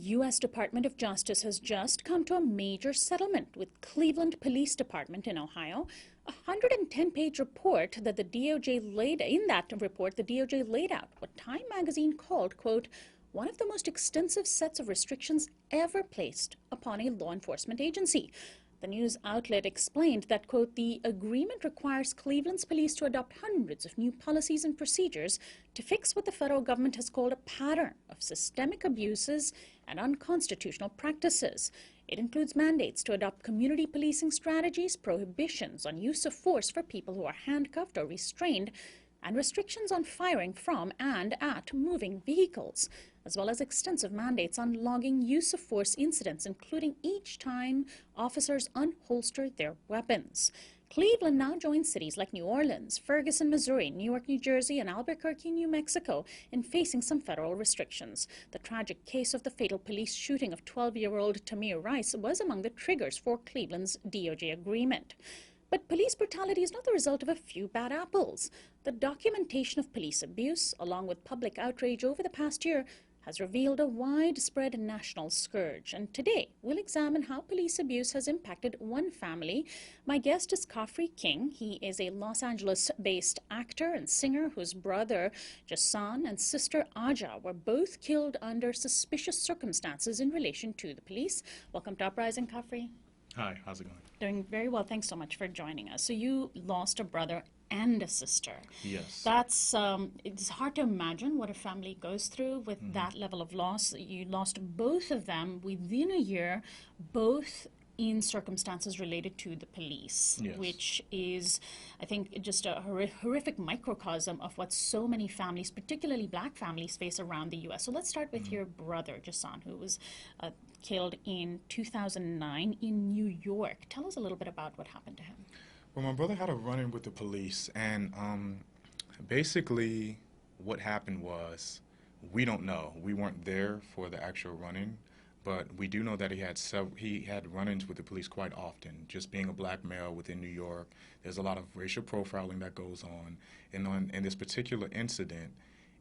U.S. Department of Justice has just come to a major settlement with Cleveland Police Department in Ohio. A 110-page report that the DOJ laid out what Time magazine called, quote, one of the most extensive sets of restrictions ever placed upon a law enforcement agency. The news outlet explained that, quote, the agreement requires Cleveland's police to adopt hundreds of new policies and procedures to fix what the federal government has called a pattern of systemic abuses and unconstitutional practices. It includes mandates to adopt community policing strategies, prohibitions on use of force for people who are handcuffed or restrained, and restrictions on firing from and at moving vehicles, as well as extensive mandates on logging use of force incidents, including each time officers unholster their weapons. Cleveland now joins cities like New Orleans, Ferguson, Missouri, Newark, New Jersey, and Albuquerque, New Mexico in facing some federal restrictions. The tragic case of the fatal police shooting of 12-year-old Tamir Rice was among the triggers for Cleveland's DOJ agreement. But police brutality is not the result of a few bad apples. The documentation of police abuse, along with public outrage over the past year, has revealed a widespread national scourge. And today, we'll examine how police abuse has impacted one family. My guest is Khafre King. He is a Los Angeles-based actor and singer whose brother, Jason, and sister, Aja, were both killed under suspicious circumstances in relation to the police. Welcome to Uprising, Khafre. Hi, how's it going? Doing very well. Thanks so much for joining us. So you lost a brother and a sister. Yes. That's it's hard to imagine what a family goes through with that level of loss. You lost both of them within a year, both in circumstances related to the police, Yes. which is, I think, just a horrific microcosm of what so many families, particularly black families, face around the U.S. So let's start with your brother, Jason, who was killed in 2009 in New York. Tell us a little bit about what happened to him. Well, my brother had a run-in with the police, and basically what happened was, we don't know. We weren't there for the actual run-in, but we do know that he had run-ins with the police quite often. Just being a black male within New York, there's a lot of racial profiling that goes on. And in this particular incident,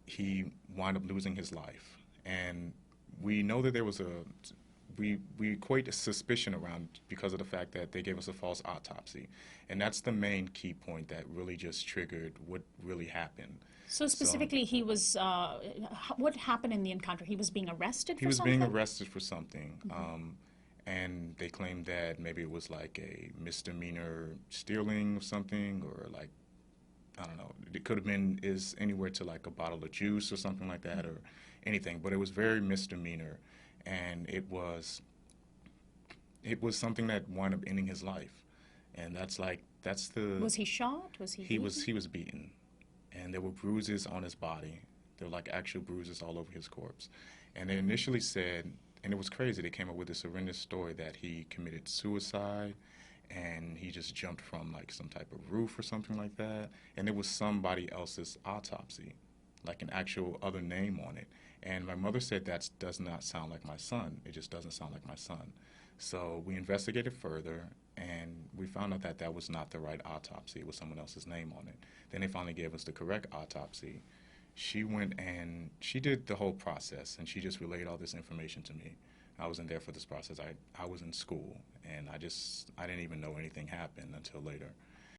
he wound up losing his life. And we know that there was we equate a suspicion around because of the fact that they gave us a false autopsy. And that's the main key point that really just triggered what really happened. So specifically, he was, what happened in the encounter? He was being arrested for something? He was being arrested for something. And they claimed that maybe it was like a misdemeanor stealing of something, or like, I don't know, it could have been anywhere to like a bottle of juice or something like that, or anything. But it was very misdemeanor. And it was something that wound up ending his life, and that's the. Was he shot? Was he? He was beaten, and there were bruises on his body. There were like actual bruises all over his corpse, and they initially said, and it was crazy. They came up with this horrendous story that he committed suicide, and he just jumped from like some type of roof or something like that, and it was somebody else's autopsy, like an actual other name on it. And my mother said that does not sound like my son. It just doesn't sound like my son. So we investigated further, and we found out that that was not the right autopsy. It was someone else's name on it. Then they finally gave us the correct autopsy. She went and she did the whole process, and she just relayed all this information to me. I wasn't there for this process. I was in school, and I didn't even know anything happened until later.